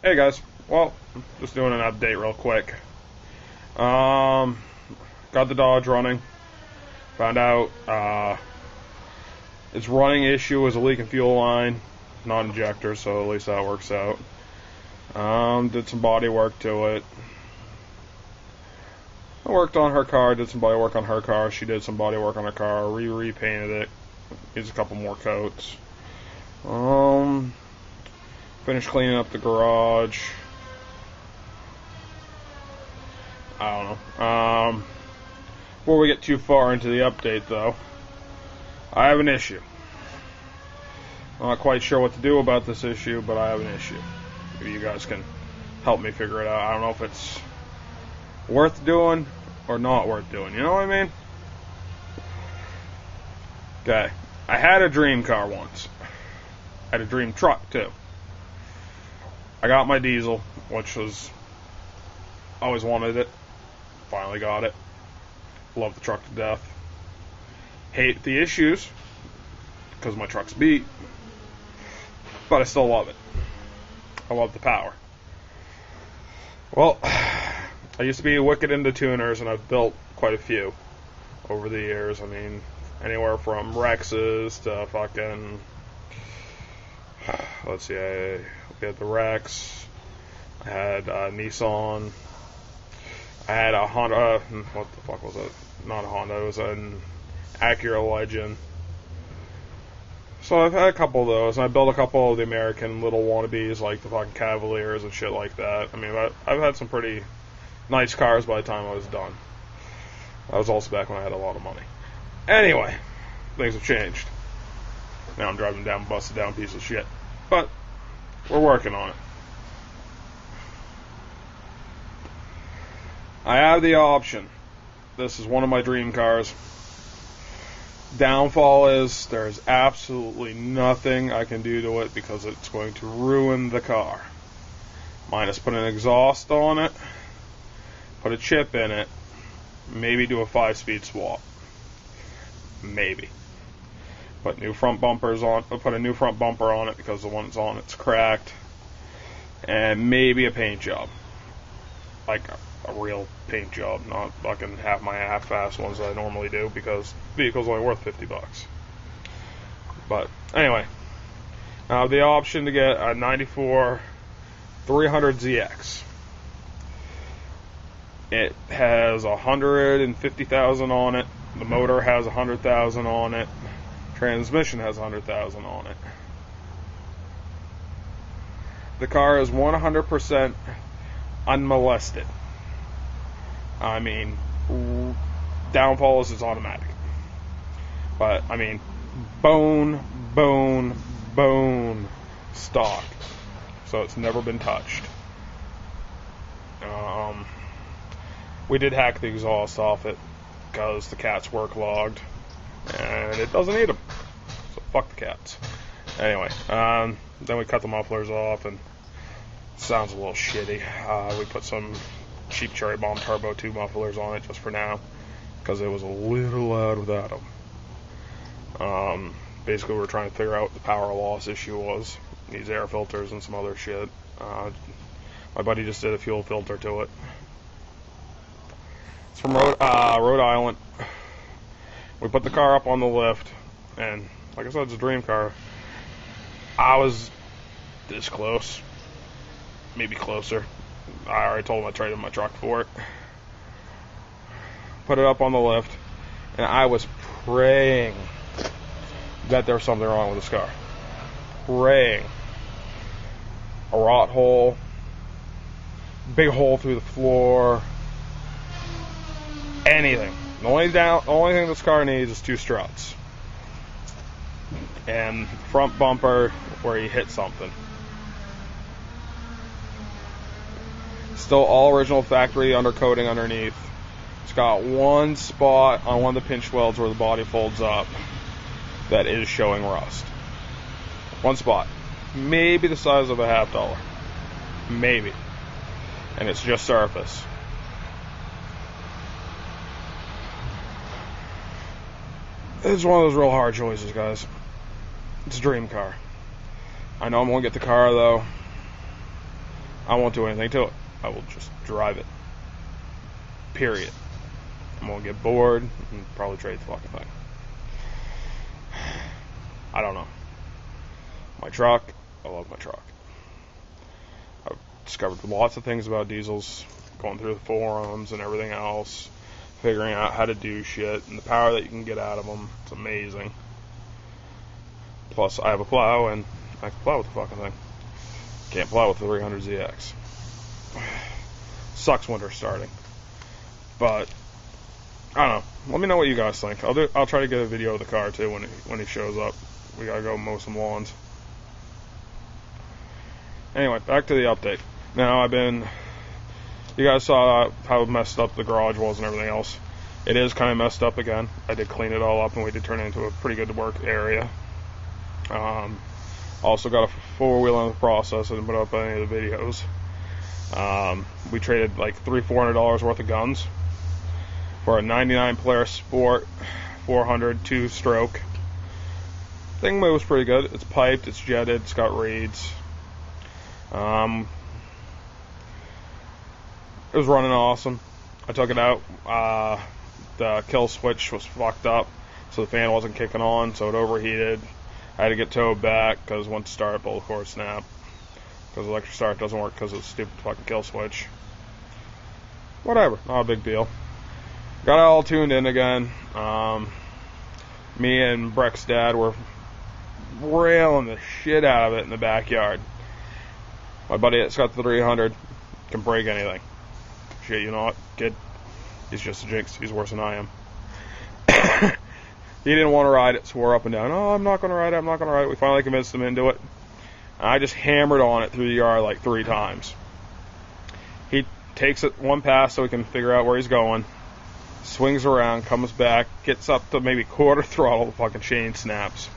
Hey guys, well, just doing an update real quick. Got the Dodge running. Found out its running issue was a leak in fuel line, not injector, so at least that works out. Did some body work to it. I worked on her car, did some body work on her car. She did some body work on her car, repainted it. Needs a couple more coats. Finished cleaning up the garage. I don't know. Before we get too far into the update, though, I have an issue. I'm not quite sure what to do about this issue, but I have an issue. Maybe you guys can help me figure it out. I don't know if it's worth doing or not worth doing. You know what I mean? Okay. I had a dream car once. I had a dream truck, too. I got my diesel, which was... always wanted it. Finally got it. Love the truck to death. Hate the issues, because my truck's beat. But I still love it. I love the power. Well, I used to be wicked into tuners, and I've built quite a few over the years. I mean, anywhere from Rexes to fucking... let's see, I had the Rex, I had Nissan, I had a Honda, what the fuck was it? Not a Honda, it was an Acura Legend. So I've had a couple of those, and I built a couple of the American little wannabes, like the fucking Cavaliers and shit like that. I mean, I've had some pretty nice cars by the time I was done. That was also back when I had a lot of money. Anyway, things have changed. Now I'm driving down a busted down piece of shit. But we're working on it. I have the option. This is one of my dream cars. Downfall is there's absolutely nothing I can do to it because it's going to ruin the car. Minus put an exhaust on it, put a chip in it, maybe do a 5-speed swap. Maybe. Put new front bumpers on. Put a new front bumper on it because the one that's on it's cracked, and maybe a paint job, like a real paint job, not fucking half-ass ones that I normally do because the vehicle's only worth $50. But anyway, I have the option to get a '94 300ZX. It has 150,000 on it. The motor has 100,000 on it. Transmission has 100,000 on it. The car is 100% unmolested. I mean, downfall is it's automatic. But, I mean, bone stock. So it's never been touched. We did hack the exhaust off it because the cats were clogged. And it doesn't need them. So fuck the cats. Anyway, then we cut the mufflers off, and it sounds a little shitty. We put some cheap Cherry Bomb Turbo 2 mufflers on it just for now, because it was a little loud without them. Basically, we were trying to figure out what the power loss issue was. These air filters and some other shit. My buddy just did a fuel filter to it. It's from Rhode Island. We put the car up on the lift, and like I said, it's a dream car. I was this close, maybe closer. I already told him I traded my truck for it. Put it up on the lift, and I was praying that there was something wrong with this car. Praying. A rot hole, big hole through the floor, anything. The only thing this car needs is 2 struts. And front bumper where you hit something. Still all original factory undercoating underneath. It's got one spot on one of the pinch welds where the body folds up that is showing rust. One spot. Maybe the size of a $50. Maybe. And it's just surface. It's one of those real hard choices, guys. It's a dream car. I know I'm going to get the car, though. I won't do anything to it. I will just drive it. Period. I'm gonna get bored and probably trade the fucking thing. I don't know. My truck, I love my truck. I've discovered lots of things about diesels, going through the forums and everything else, figuring out how to do shit and the power that you can get out of them. It's amazing. Plus, I have a plow and I can plow with the fucking thing. Can't plow with the 300ZX. Sucks winter starting. But I don't know. Let me know what you guys think. I'll try to get a video of the car too when he shows up. We gotta go mow some lawns. Anyway, back to the update. Now you guys saw how messed up the garage was and everything else. It is kind of messed up again. I did clean it all up and we did turn it into a pretty good work area. Also got a four-wheeler in the process. I didn't put up any of the videos. We traded like $300-400 worth of guns for a 99 Polaris Sport 400 2-stroke. Thing moves pretty good. It's piped, it's jetted, it's got reeds. It was running awesome. I took it out. The kill switch was fucked up, so the fan wasn't kicking on, so it overheated. I had to get towed back because once it started, both cord snapped. Because electric start doesn't work because of the stupid fucking kill switch. Whatever, not a big deal. Got it all tuned in again. Me and Breck's dad were railing the shit out of it in the backyard. My buddy that's got the 300 can break anything. Shit, you know what, kid? He's just a jinx. He's worse than I am. He didn't want to ride it, swore up and down, oh, I'm not going to ride it, I'm not going to ride it. We finally convinced him into it. I just hammered on it through the yard like 3 times. He takes it one pass so we can figure out where he's going, swings around, comes back, gets up to maybe quarter throttle, the fucking chain snaps.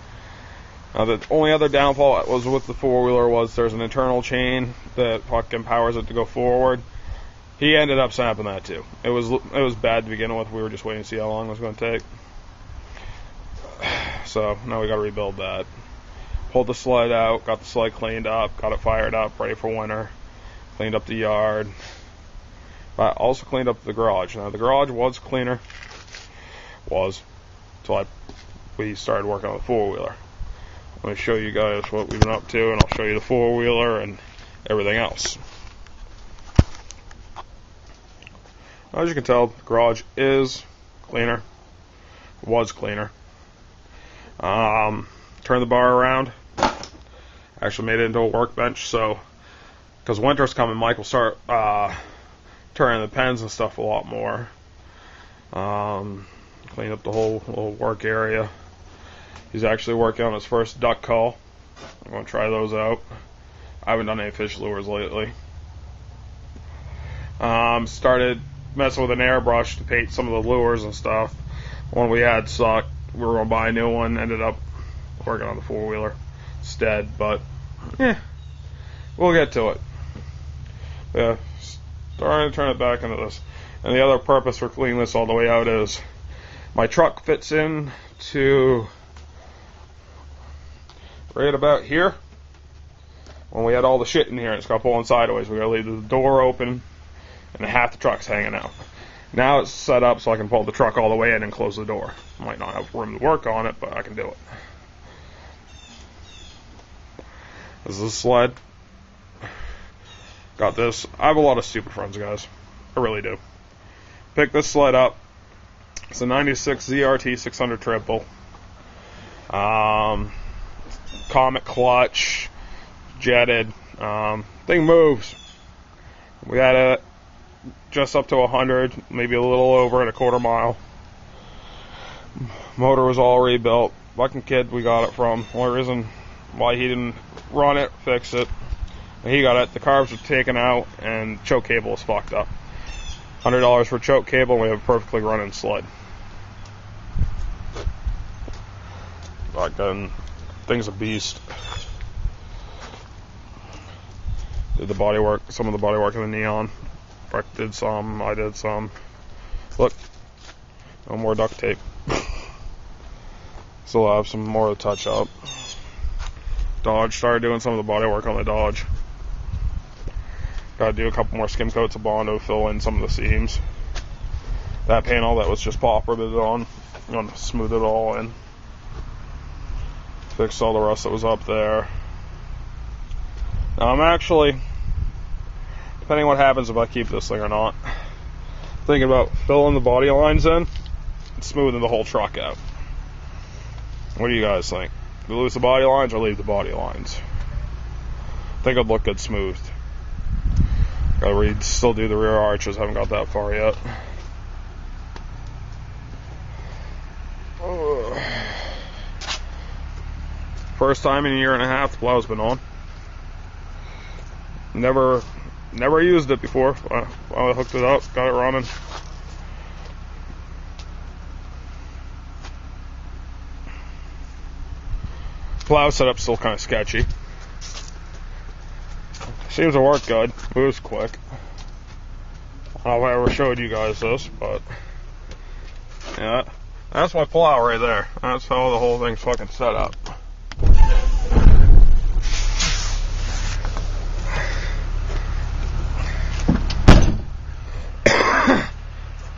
Now the only other downfall was with the four-wheeler was there's an internal chain that fucking powers it to go forward. He ended up snapping that too. It was bad to begin with. We were just waiting to see how long it was going to take. So now we got to rebuild that. Pulled the sled out, got the sled cleaned up, got it fired up, ready for winter. Cleaned up the yard. I also cleaned up the garage. Now the garage was cleaner. Until we started working on the four-wheeler. Let me show you guys what we've been up to, and I'll show you the four-wheeler and everything else. As you can tell, the garage is cleaner. Was cleaner. Turn the bar around. Actually made it into a workbench, so because winter's coming, Mike will start turning the pens and stuff a lot more. Clean up the whole little work area. He's actually working on his first duck call. I'm going to try those out. I haven't done any fish lures lately. Started messing with an airbrush to paint some of the lures and stuff. One we had sucked. We were going to buy a new one. Ended up working on the four-wheeler instead. But, we'll get to it. Yeah, starting to turn it back into this. And the other purpose for cleaning this all the way out is my truck fits in to right about here. When we had all the shit in here, it's got pulling sideways. We got to leave the door open, and half the truck's hanging out. Now it's set up so I can pull the truck all the way in and close the door. Might not have room to work on it, but I can do it. This is a sled. Got this. I have a lot of stupid friends, guys. I really do. Pick this sled up. It's a 96 ZRT 600 triple. Comet clutch. Jetted. Thing moves. We had it just up to 100, maybe a little over at a quarter mile. Motor was all rebuilt. Fucking kid we got it from. Only reason why he didn't run it, fix it. He got it. The carbs were taken out and choke cable was fucked up. $100 for choke cable and we have a perfectly running sled. Like then, thing's a beast. Did the body work, some of the body work in the neon. Breck did some, I did some. Look, no more duct tape. Still have some more to touch up. Dodge, started doing some of the body work on the Dodge. Gotta do a couple more skim coats of Bondo, fill in some of the seams. That panel that was just pop riveted on, I'm gonna smooth it all in. Fix all the rust that was up there. Now I'm actually, depending on what happens if I keep this thing or not, thinking about filling the body lines in and smoothing the whole truck out. What do you guys think? Do we lose the body lines or leave the body lines? I think it'd look good smoothed. Gotta still do the rear arches, haven't got that far yet. First time in a year and a half the plow's been on. Never used it before. I hooked it up, got it running. Plow setup's still kind of sketchy. Seems to work good. Moves quick. I don't know if I ever showed you guys this, but yeah, that's my plow right there. That's how the whole thing's fucking set up.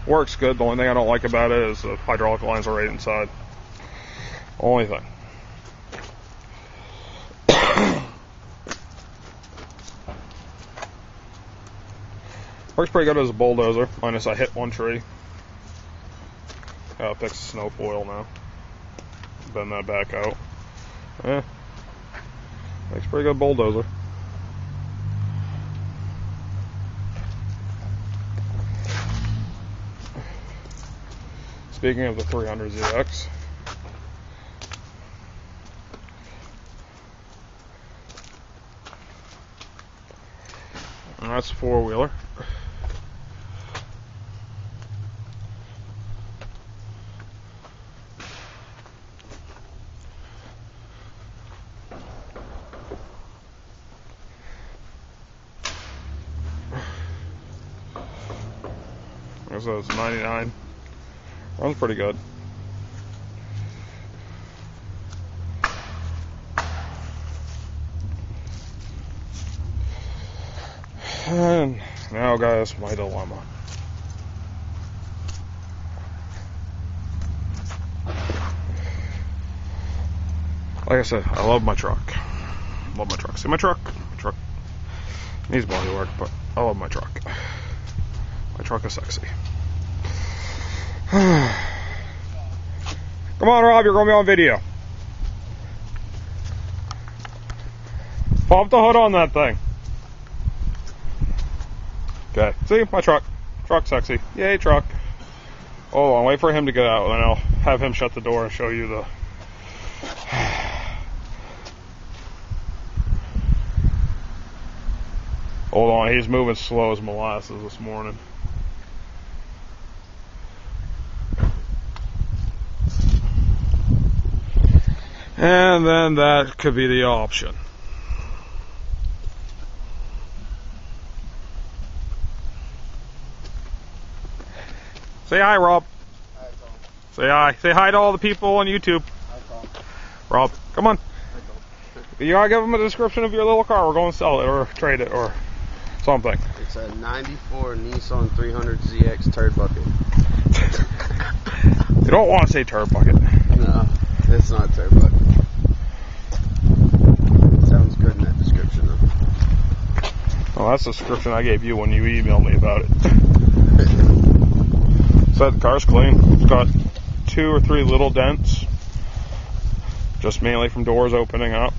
Works good. The only thing I don't like about it is the hydraulic lines are right inside. Only thing. Works pretty good as a bulldozer, minus I hit one tree. Gotta fix the snow foil now. Bend that back out. Makes pretty good bulldozer. Speaking of the 300ZX, and that's a four-wheeler. So it's 99. Runs pretty good. And now, guys, my dilemma. Like I said, I love my truck. Love my truck. See my truck? My truck needs body work, but I love my truck. My truck is sexy. Come on, Rob, you're going to be on video. Pop the hood on that thing. Okay, see, my truck. Truck sexy. Yay, truck. Hold on, wait for him to get out, and then I'll have him shut the door and show you the... Hold on, he's moving slow as molasses this morning. And then that could be the option. Say hi, Rob. Hi, Tom. Say hi. Say hi to all the people on YouTube. Hi, Tom. Rob, come on. Hi, Tom. You gotta give them a description of your little car. We're going to sell it or trade it or something. It's a 94 Nissan 300ZX turd bucket. You don't want to say turd bucket. No, it's not turd bucket. Sounds good in that description, though. Well, that's the description I gave you when you emailed me about it. So the car's clean. It's got 2 or 3 little dents, just mainly from doors opening up.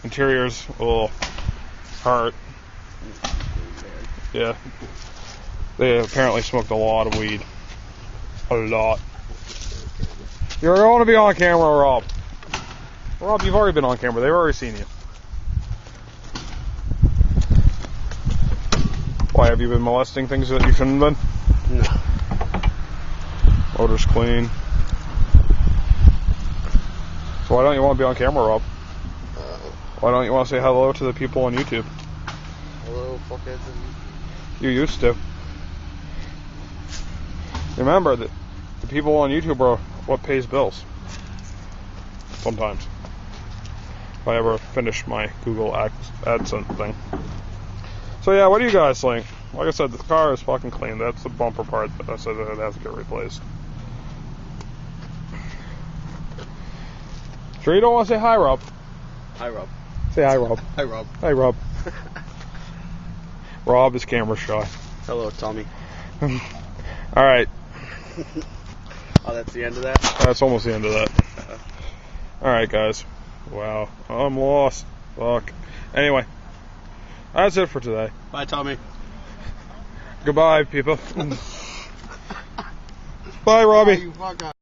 Interior's a little hurt. Yeah. They apparently smoked a lot of weed. A lot. You're going to be on camera, Rob. Rob, you've already been on camera. They've already seen you. Why, have you been molesting things that you shouldn't have been? No. Motor's clean. So why don't you want to be on camera, Rob? Why don't you want to say hello to the people on YouTube? Hello, fuckheads on YouTube. You used to. Remember that the people on YouTube are what pays bills. Sometimes. if I ever finish my Google AdSense thing. So yeah, what do you guys think? Like I said, the car is fucking clean. That's the bumper part that I said that it has to get replaced. Sure you don't want to say hi, Rob? Hi, Rob. Say hi, Rob. Hi, Rob. Hi, Rob. Rob is camera shy. Hello, Tommy. Alright. Oh, that's the end of that? That's almost the end of that. Alright, guys. Wow. I'm lost. Fuck. Anyway. That's it for today. Bye, Tommy. Goodbye, people. Bye, Robbie. You fuck up.